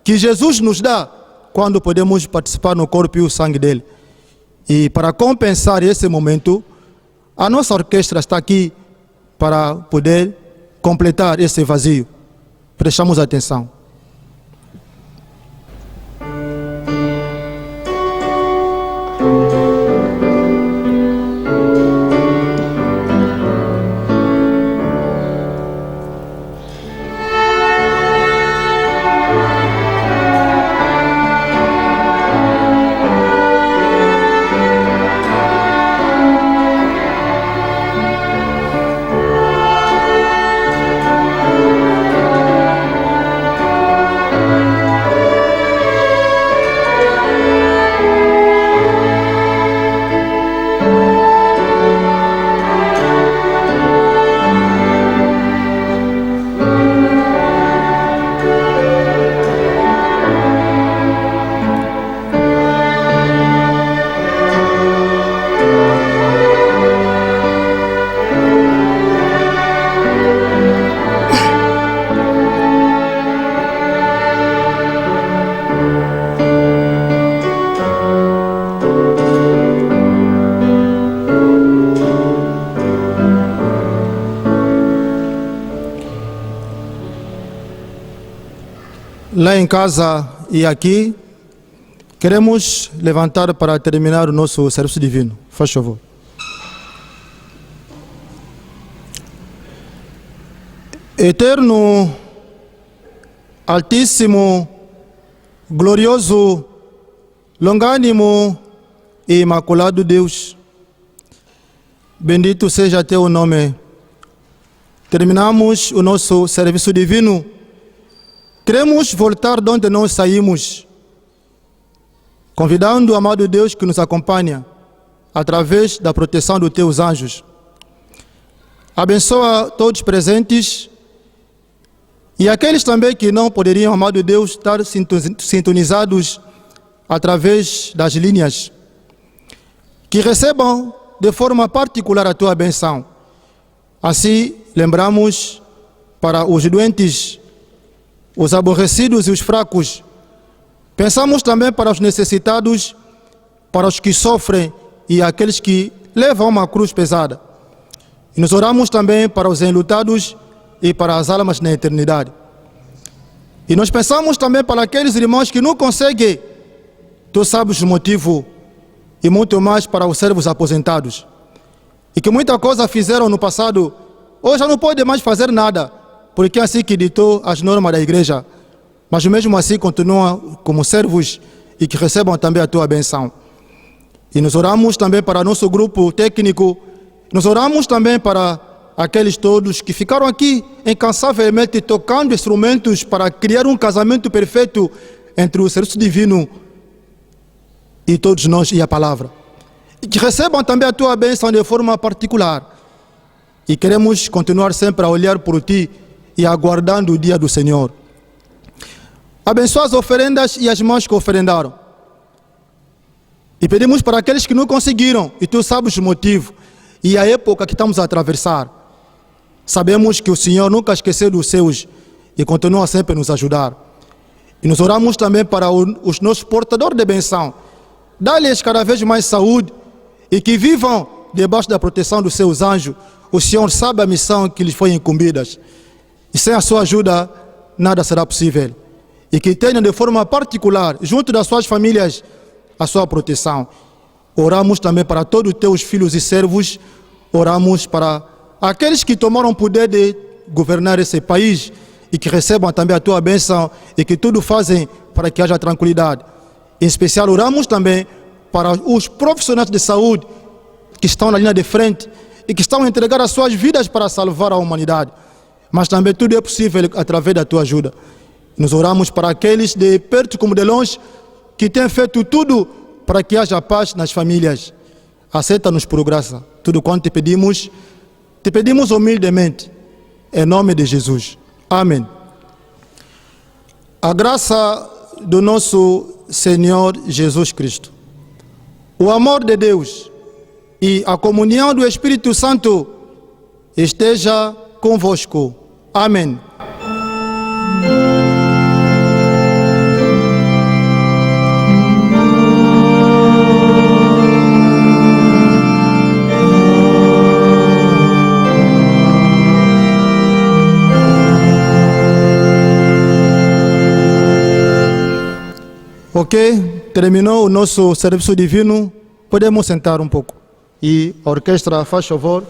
que Jesus nos dá quando podemos participar no corpo e o sangue dele. E para compensar esse momento, a nossa orquestra está aqui para poder completar esse vazio. Prestamos atenção. Lá em casa e aqui, queremos levantar para terminar o nosso serviço divino. Faz favor. Eterno, Altíssimo, glorioso, longânimo e imaculado Deus, bendito seja teu nome. Terminamos o nosso serviço divino. Queremos voltar de onde nós saímos, convidando o amado Deus que nos acompanha, através da proteção dos teus anjos. Abençoa todos presentes e aqueles também que não poderiam, amado Deus, estar sintonizados através das linhas, que recebam de forma particular a tua benção. Assim, lembramos para os doentes, os aborrecidos e os fracos. Pensamos também para os necessitados, para os que sofrem e aqueles que levam uma cruz pesada. E nos oramos também para os enlutados e para as almas na eternidade. E nós pensamos também para aqueles irmãos que não conseguem, tu sabes o motivo, e muito mais para os servos aposentados, e que muita coisa fizeram no passado, hoje já não podem mais fazer nada, porque é assim que ditou as normas da igreja, mas mesmo assim continuam como servos e que recebam também a tua benção. E nos oramos também para nosso grupo técnico, nos oramos também para aqueles todos que ficaram aqui incansavelmente tocando instrumentos para criar um casamento perfeito entre o serviço divino e todos nós e a palavra. E que recebam também a tua bênção de forma particular. E queremos continuar sempre a olhar por ti e aguardando o dia do Senhor. Abençoa as oferendas e as mãos que oferendaram. E pedimos para aqueles que não conseguiram, e tu sabes o motivo e a época que estamos a atravessar. Sabemos que o Senhor nunca esqueceu dos seus e continua sempre a nos ajudar. E nos oramos também para os nossos portadores de benção. Dá-lhes cada vez mais saúde e que vivam debaixo da proteção dos seus anjos. O Senhor sabe a missão que lhes foi incumbida. E sem a sua ajuda, nada será possível. E que tenham de forma particular, junto das suas famílias, a sua proteção. Oramos também para todos os teus filhos e servos. Oramos para aqueles que tomaram o poder de governar esse país e que recebam também a tua bênção e que tudo fazem para que haja tranquilidade. Em especial, oramos também para os profissionais de saúde que estão na linha de frente e que estão a entregar as suas vidas para salvar a humanidade. Mas também tudo é possível através da tua ajuda. Nós oramos para aqueles de perto como de longe que têm feito tudo para que haja paz nas famílias. Aceita-nos por graça. Tudo quanto te pedimos humildemente, em nome de Jesus. Amém. A graça do nosso Senhor Jesus Cristo, o amor de Deus e a comunhão do Espírito Santo esteja convosco. Amém. Ok, terminou o nosso serviço divino, podemos sentar um pouco. E a orquestra, faz favor,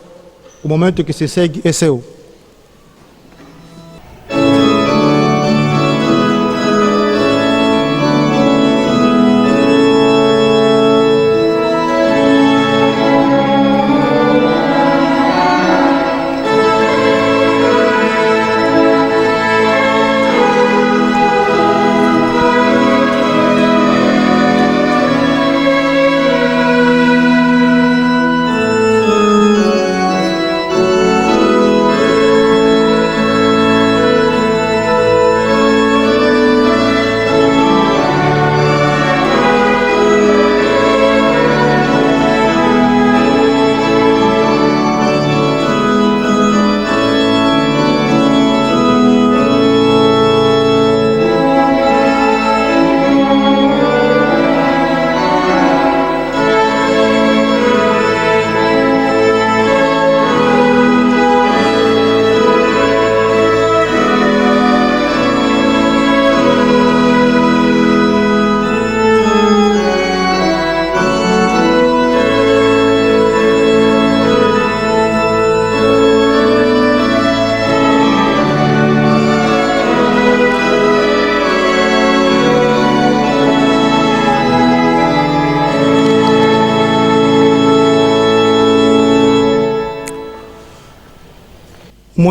o momento que se segue é seu.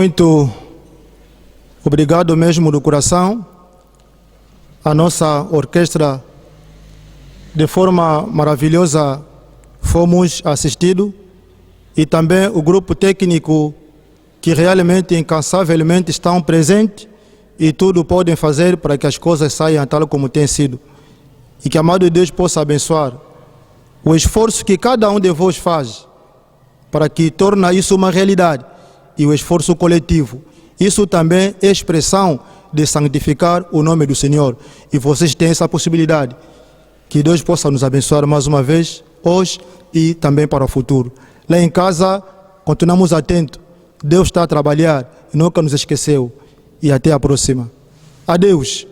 Muito obrigado mesmo do coração. A nossa orquestra, de forma maravilhosa, fomos assistidos. E também o grupo técnico, que realmente, incansavelmente estão presentes e tudo podem fazer para que as coisas saiam tal como tem sido. E que, amado Deus, possa abençoar o esforço que cada um de vós faz para que torne isso uma realidade. E o esforço coletivo. Isso também é expressão de santificar o nome do Senhor. E vocês têm essa possibilidade. Que Deus possa nos abençoar mais uma vez, hoje e também para o futuro. Lá em casa, continuamos atentos. Deus está a trabalhar e nunca nos esqueceu. E até a próxima. Adeus.